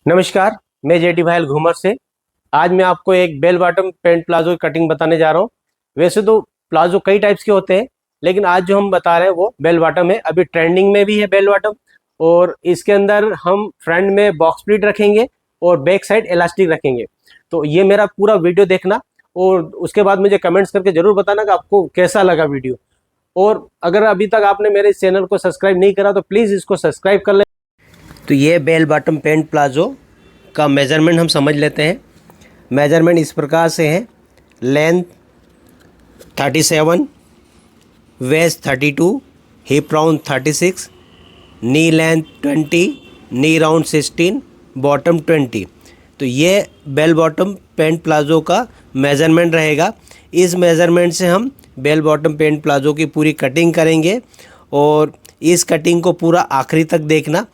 नमस्कार, मैं जेटी भायल घूमर से। आज मैं आपको एक बेल बॉटम पैंट प्लाजो की कटिंग बताने जा रहा हूँ। वैसे तो प्लाजो कई टाइप्स के होते हैं, लेकिन आज जो हम बता रहे हैं वो बेल बॉटम है। अभी ट्रेंडिंग में भी है बेल बॉटम। और इसके अंदर हम फ्रंट में बॉक्स प्लीट रखेंगे और बैक साइड इलास्टिक रखेंगे। तो ये मेरा पूरा वीडियो देखना और उसके बाद मुझे कमेंट्स करके जरूर बताना कि आपको कैसा लगा वीडियो। और अगर अभी तक आपने मेरे इस चैनल को सब्सक्राइब नहीं करा तो प्लीज़ इसको सब्सक्राइब कर लें। तो ये बेल बॉटम पैंट प्लाजो का मेज़रमेंट हम समझ लेते हैं। मेज़रमेंट इस प्रकार से है। Length 37, waist 32, hip round 36, knee length 20, knee round 16, bottom 20। तो ये बेल बॉटम पैंट प्लाजो का मेज़रमेंट रहेगा। इस मेज़रमेंट से हम बेल बॉटम पैंट प्लाजो की पूरी कटिंग करेंगे और इस कटिंग को पूरा आखिरी तक देखना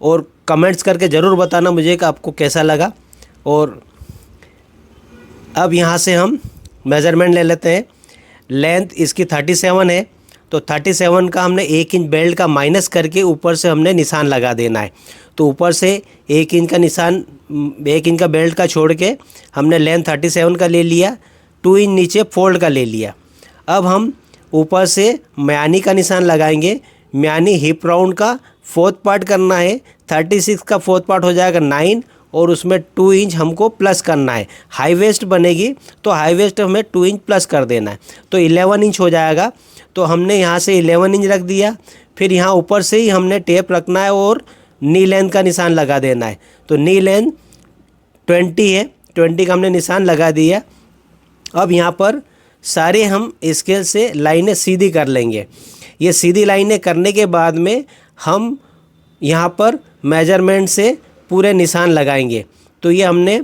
और कमेंट्स करके ज़रूर बताना मुझे कि आपको कैसा लगा। और अब यहाँ से हम मेज़रमेंट ले लेते हैं। लेंथ इसकी 37 है, तो 37 का हमने 1 इंच बेल्ट का माइनस करके ऊपर से हमने निशान लगा देना है। तो ऊपर से 1 इंच का निशान, 1 इंच का बेल्ट का छोड़ के हमने लेंथ 37 का ले लिया, 2 इंच नीचे फोल्ड का ले लिया। अब हम ऊपर से म्यानी का निशान लगाएंगे। म्यानी हिप राउंड का 4th पार्ट करना है। 36 का 4th पार्ट हो जाएगा 9 और उसमें 2 इंच हमको प्लस करना है। हाई वेस्ट बनेगी तो हाई वेस्ट हमें 2 इंच प्लस कर देना है, तो 11 इंच हो जाएगा। तो हमने यहाँ से 11 इंच रख दिया। फिर यहाँ ऊपर से ही हमने टेप रखना है और नी लेंथ का निशान लगा देना है। तो नी लेंथ 20 है, 20 का हमने निशान लगा दिया। अब यहाँ पर सारे हम स्केल से लाइनें सीधी कर लेंगे। ये सीधी लाइनें करने के बाद में हम यहाँ पर मेजरमेंट से पूरे निशान लगाएंगे। तो ये हमने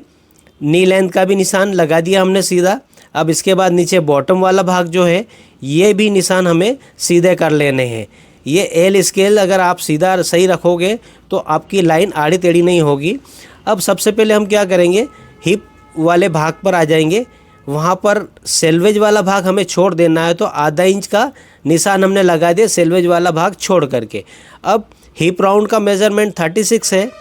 नी लेंथ का भी निशान लगा दिया हमने सीधा। अब इसके बाद नीचे बॉटम वाला भाग जो है ये भी निशान हमें सीधे कर लेने हैं। ये एल स्केल अगर आप सीधा सही रखोगे तो आपकी लाइन आड़ी टेढ़ी नहीं होगी। अब सबसे पहले हम क्या करेंगे, हिप वाले भाग पर आ जाएंगे। वहाँ पर सेल्वेज वाला भाग हमें छोड़ देना है, तो आधा इंच का निशान हमने लगा दिया सेल्वेज वाला भाग छोड़ करके। अब हिप राउंड का मेज़रमेंट 36 है,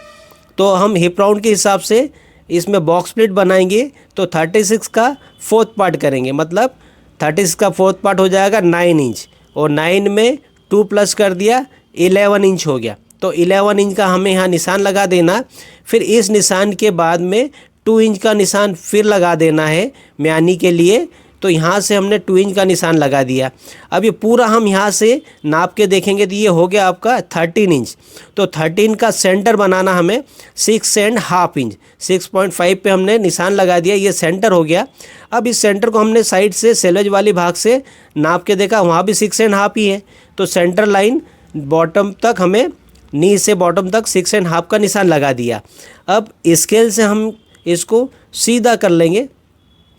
तो हम हिप राउंड के हिसाब से इसमें बॉक्स प्लीट बनाएंगे। तो 36 का 4th पार्ट करेंगे, मतलब 36 का 4th पार्ट हो जाएगा 9 इंच और 9 में 2 प्लस कर दिया 11 इंच हो गया। तो 11 इंच का हमें यहाँ निशान लगा देना। फिर इस निशान के बाद में 2 इंच का निशान फिर लगा देना है म्यानी के लिए। तो यहाँ से हमने 2 इंच का निशान लगा दिया। अब ये पूरा हम यहाँ से नाप के देखेंगे तो ये हो गया आपका 13 इंच। तो 13 का सेंटर बनाना हमें 6.5 इंच, 6.5 पे हमने निशान लगा दिया, ये सेंटर हो गया। अब इस सेंटर को हमने साइड से सेल्वेज वाली भाग से नाप के देखा, वहाँ भी 6.5 ही है। तो सेंटर लाइन बॉटम तक हमें, नी से बॉटम तक 6.5 का निशान लगा दिया। अब स्केल से हम इसको सीधा कर लेंगे,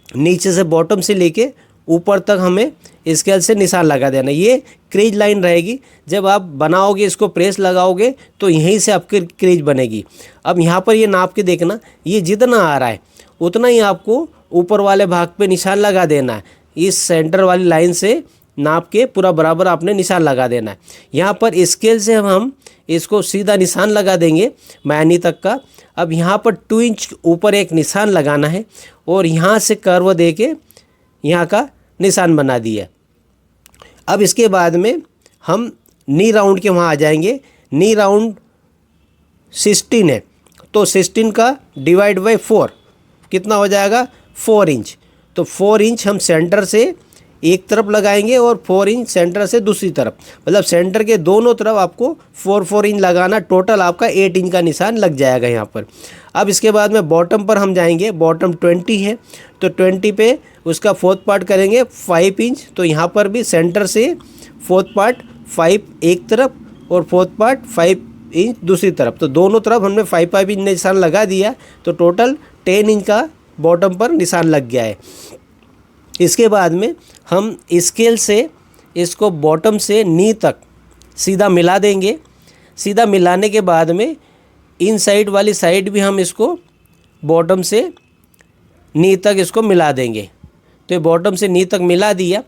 नीचे से बॉटम से लेके ऊपर तक हमें स्केल से निशान लगा देना। ये क्रीज लाइन रहेगी। जब आप बनाओगे, इसको प्रेस लगाओगे तो यहीं से आपकी क्रीज बनेगी। अब यहाँ पर ये नाप के देखना, ये जितना आ रहा है उतना ही आपको ऊपर वाले भाग पे निशान लगा देना है। इस सेंटर वाली लाइन से नाप के पूरा बराबर आपने निशान लगा देना है। यहाँ पर स्केल से हम इसको सीधा निशान लगा देंगे म्यानी तक का। अब यहाँ पर 2 इंच ऊपर एक निशान लगाना है और यहाँ से कर्व दे के यहाँ का निशान बना दिया। अब इसके बाद में हम नी राउंड के वहाँ आ जाएंगे। नी राउंड 16 है, तो 16 का डिवाइड बाई 4 कितना हो जाएगा, 4 इंच। तो 4 इंच हम सेंटर से एक तरफ लगाएंगे और 4 इंच सेंटर से दूसरी तरफ, मतलब सेंटर के दोनों तरफ आपको 4 इंच लगाना। टोटल आपका 8 इंच का निशान लग जाएगा यहाँ पर। अब इसके बाद में बॉटम पर हम जाएंगे। बॉटम 20 है, तो 20 पे उसका 4th पार्ट करेंगे 5 इंच। तो यहाँ पर भी सेंटर से 4th पार्ट 5 एक तरफ और 4th पार्ट 5 इंच दूसरी तरफ। तो दोनों तरफ हमने 5 इंच निशान लगा दिया, तो टोटल 10 इंच का बॉटम पर निशान लग गया है। इसके बाद में हम स्केल से इसको बॉटम से नी तक सीधा मिला देंगे। सीधा मिलाने के बाद में इन साइड वाली साइड भी हम इसको बॉटम से नी तक इसको मिला देंगे। तो ये बॉटम से नी तक मिला दिया।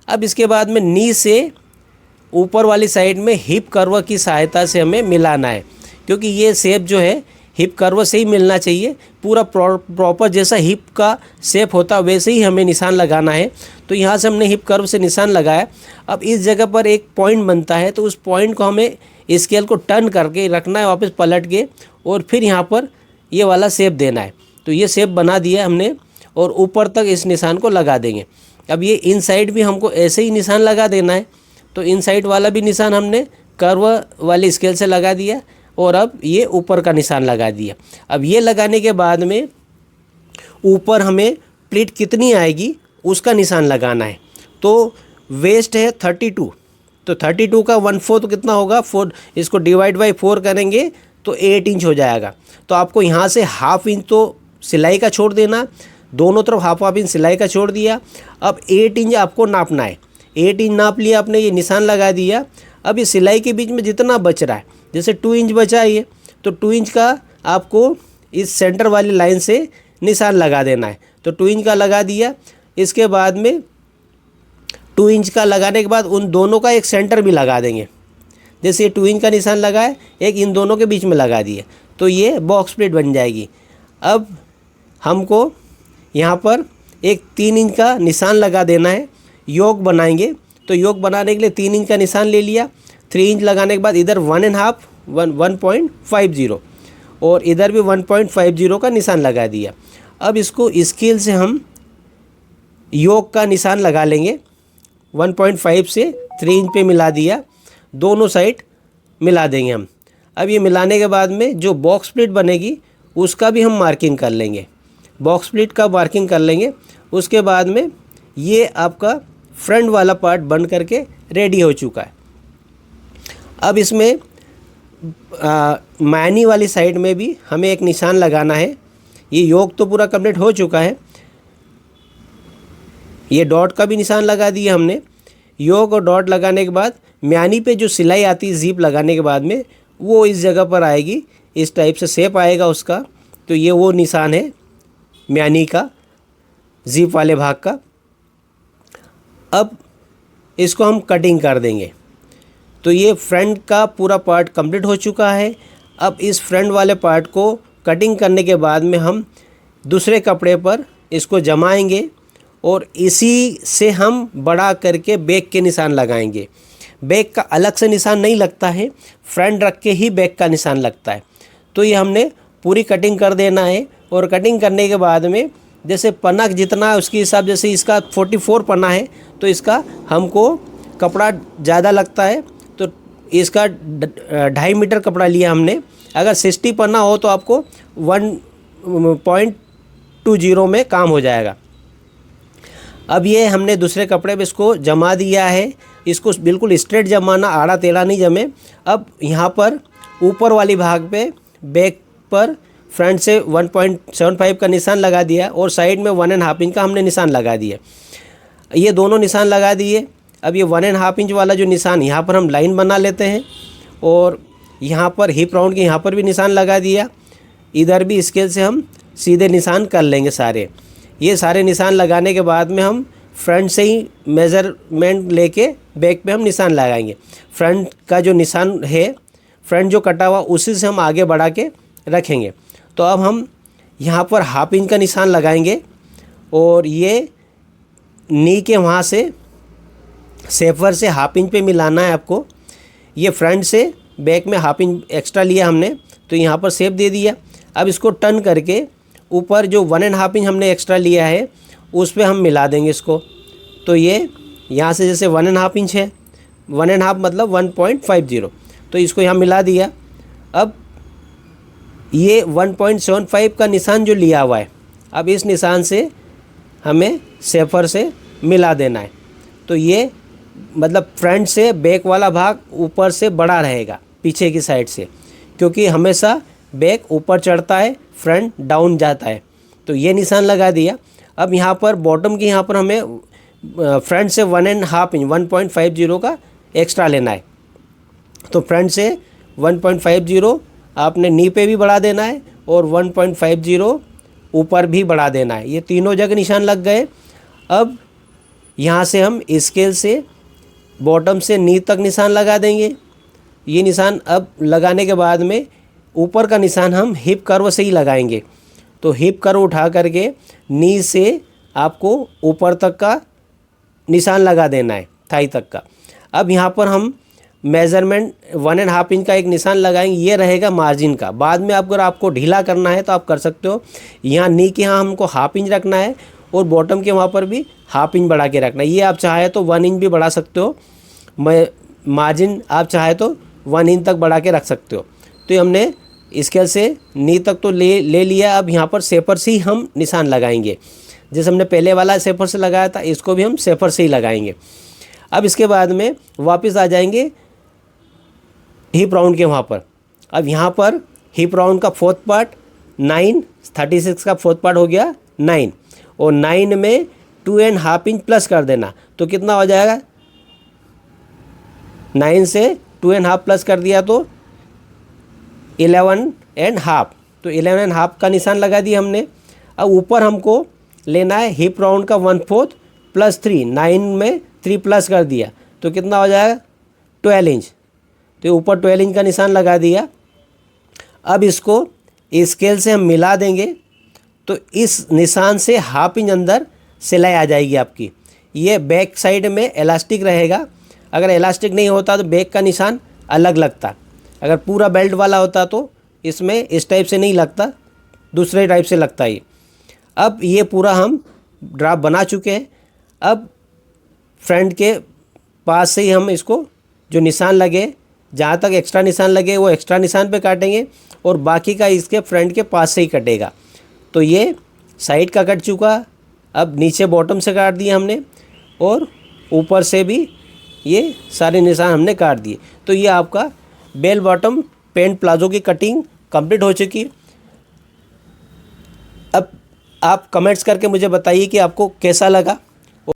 अब इसके बाद में नी से ऊपर वाली साइड में हिप कर्व की सहायता से हमें मिलाना है, क्योंकि ये शेप जो है हिप कर्व से ही मिलना चाहिए, पूरा प्रॉपर जैसा हिप का शेप होता वैसे ही हमें निशान लगाना है। तो यहाँ से हमने हिप कर्व से निशान लगाया। अब इस जगह पर एक पॉइंट बनता है, तो उस पॉइंट को हमें स्केल को टर्न करके रखना है, वापस पलट के, और फिर यहाँ पर ये वाला शेप देना है। तो ये शेप बना दिया हमने और ऊपर तक इस निशान को लगा देंगे। अब ये इन साइड भी हमको ऐसे ही निशान लगा देना है। तो इन साइड वाला भी निशान हमने कर्व वाली स्केल से लगा दिया और अब ये ऊपर का निशान लगा दिया। अब ये लगाने के बाद में ऊपर हमें प्लीट कितनी आएगी उसका निशान लगाना है। तो वेस्ट है 32, तो 32 का 1/4 तो कितना होगा, 4, इसको डिवाइड बाई 4 करेंगे तो 8 इंच हो जाएगा। तो आपको यहाँ से ½ इंच तो सिलाई का छोड़ देना, दोनों तरफ ½ इंच सिलाई का छोड़ दिया। अब 8 इंच आपको नापना है, 8 इंच नाप लिया आपने, ये निशान लगा दिया। अब ये सिलाई के बीच में जितना बच रहा है, जैसे 2 इंच बचा है ये, तो 2 इंच का आपको इस सेंटर वाली लाइन से निशान लगा देना है। तो 2 इंच का लगा दिया। इसके बाद में 2 इंच का लगाने के बाद उन दोनों का एक सेंटर भी लगा देंगे। जैसे ये 2 इंच का निशान लगाए, एक इन दोनों के बीच में लगा दिए, तो ये बॉक्स प्लीट बन जाएगी। अब हमको यहाँ पर एक 3 इंच का निशान लगा देना है, योक बनाएंगे। तो योक बनाने के लिए 3 इंच का निशान ले लिया। 3 इंच लगाने के बाद इधर 1.50 और इधर भी 1.50 का निशान लगा दिया। अब इसको स्केल से हम योक का निशान लगा लेंगे। 1.5 से 3 इंच पे मिला दिया, दोनों साइड मिला देंगे हम। अब ये मिलाने के बाद में जो बॉक्स प्लीट बनेगी उसका भी हम मार्किंग कर लेंगे। बॉक्स प्लीट का मार्किंग कर लेंगे। उसके बाद में ये आपका फ्रंट वाला पार्ट बन करके रेडी हो चुका है। अब इसमें मैनी वाली साइड में भी हमें एक निशान लगाना है। ये योक तो पूरा कंप्लीट हो चुका है, ये डॉट का भी निशान लगा दिया हमने। योक और डॉट लगाने के बाद म्यानी पे जो सिलाई आती है ज़ीप लगाने के बाद में, वो इस जगह पर आएगी, इस टाइप से शेप आएगा उसका। तो ये वो निशान है म्यानी का, ज़ीप वाले भाग का। अब इसको हम कटिंग कर देंगे। तो ये फ्रंट का पूरा पार्ट कंप्लीट हो चुका है। अब इस फ्रंट वाले पार्ट को कटिंग करने के बाद में हम दूसरे कपड़े पर इसको जमाएंगे और इसी से हम बड़ा करके बैक के निशान लगाएंगे। बैक का अलग से निशान नहीं लगता है, फ्रंट रख के ही बैक का निशान लगता है। तो ये हमने पूरी कटिंग कर देना है। और कटिंग करने के बाद में जैसे पन्ना जितना है उसके हिसाब, जैसे इसका 44 पन्ना है तो इसका हमको कपड़ा ज़्यादा लगता है, तो इसका 2.5 मीटर कपड़ा लिया हमने। अगर 60 पन्ना हो तो आपको 1.20 में काम हो जाएगा। अब ये हमने दूसरे कपड़े पे इसको जमा दिया है। इसको बिल्कुल स्ट्रेट जमाना, आड़ा टेढ़ा नहीं जमे। अब यहाँ पर ऊपर वाली भाग पे बैक पर फ्रंट से 1.75 का निशान लगा दिया और साइड में 1.5 इंच का हमने निशान लगा दिया। ये दोनों निशान लगा दिए। अब ये 1.5 इंच वाला जो निशान, यहाँ पर हम लाइन बना लेते हैं और यहाँ पर हिप राउंड के यहाँ पर भी निशान लगा दिया। इधर भी स्केल से हम सीधे निशान कर लेंगे सारे। ये सारे निशान लगाने के बाद में हम फ्रंट से ही मेज़रमेंट लेके बैक पे हम निशान लगाएंगे। फ्रंट का जो निशान है, फ्रंट जो कटा हुआ, उसी से हम आगे बढ़ा के रखेंगे। तो अब हम यहाँ पर 1/2 इंच का निशान लगाएंगे और ये नी के वहाँ से सेफर से 1/2 इंच पे मिलाना है आपको। ये फ्रंट से बैक में 1/2 इंच एक्स्ट्रा लिया हमने, तो यहाँ पर शेप दे दिया। अब इसको टर्न करके ऊपर जो 1.5 इंच हमने एक्स्ट्रा लिया है उस पे हम मिला देंगे इसको। तो ये यहाँ से जैसे 1.5 इंच है, 1.5 मतलब 1.50, तो इसको यहाँ मिला दिया। अब ये 1.75 का निशान जो लिया हुआ है, अब इस निशान से हमें सेफर से मिला देना है। तो ये मतलब फ्रंट से बैक वाला भाग ऊपर से बड़ा रहेगा पीछे की साइड से, क्योंकि हमेशा बैक ऊपर चढ़ता है, फ्रंट डाउन जाता है। तो ये निशान लगा दिया। अब यहाँ पर बॉटम की यहाँ पर हमें फ्रंट से 1.5 इंच 1.50 का एक्स्ट्रा लेना है। तो फ्रंट से 1.50 आपने नी पे भी बढ़ा देना है और 1.50 ऊपर भी बढ़ा देना है। ये तीनों जगह निशान लग गए। अब यहाँ से हम स्केल से बॉटम से नी तक निशान लगा देंगे। ये निशान अब लगाने के बाद में ऊपर का निशान हम हिप कर्व से ही लगाएंगे। तो हिप कर्व उठा करके नी से आपको ऊपर तक का निशान लगा देना है, थाई तक का। अब यहाँ पर हम मेज़रमेंट 1.5 इंच का एक निशान लगाएंगे, ये रहेगा मार्जिन का। बाद में अगर आपको ढीला करना है तो आप कर सकते हो। यहाँ नी के यहाँ हमको 1/2 इंच रखना है और बॉटम के वहाँ पर भी 1/2 इंच बढ़ा के रखना है। ये आप चाहे तो 1 इंच भी बढ़ा सकते हो, मार्जिन आप चाहे तो 1 इंच तक बढ़ा के रख सकते हो। तो ये हमने स्केल से नी तक तो ले लिया। अब यहाँ पर सेपर से ही हम निशान लगाएंगे। जैसे हमने पहले वाला सेपर से लगाया था, इसको भी हम सेपर से ही लगाएंगे। अब इसके बाद में वापस आ जाएंगे हिप राउंड के वहाँ पर। अब यहाँ पर हिप राउंड का 4th पार्ट 9, 36 का 4th पार्ट हो गया 9, और 9 में 2.5 इंच प्लस कर देना। तो कितना हो जाएगा, 9 से 2.5 प्लस कर दिया तो 11.5। तो 11.5 का निशान लगा दिया हमने। अब ऊपर हमको लेना है हिप राउंड का 1/4 प्लस 3, 9 में 3 प्लस कर दिया तो कितना हो जाएगा 12 इंच। तो ऊपर 12 इंच का निशान लगा दिया। अब इसको स्केल से हम मिला देंगे तो इस निशान से 1/2 इंच अंदर सिलाई आ जाएगी आपकी। ये बैक साइड में इलास्टिक रहेगा। अगर इलास्टिक नहीं होता तो बैक का निशान अलग लगता। अगर पूरा बेल्ट वाला होता तो इसमें इस टाइप से नहीं लगता, दूसरे टाइप से लगता है। अब ये पूरा हम ड्राफ्ट बना चुके हैं। अब फ्रंट के पास से ही हम इसको जो निशान लगे, जहाँ तक एक्स्ट्रा निशान लगे वो एक्स्ट्रा निशान पे काटेंगे और बाकी का इसके फ्रंट के पास से ही कटेगा। तो ये साइड का कट चुका। अब नीचे बॉटम से काट दिया हमने और ऊपर से भी ये सारे निशान हमने काट दिए। तो ये आपका बेल बॉटम पैंट प्लाजो की कटिंग कंप्लीट हो चुकी। अब आप कमेंट्स करके मुझे बताइए कि आपको कैसा लगा।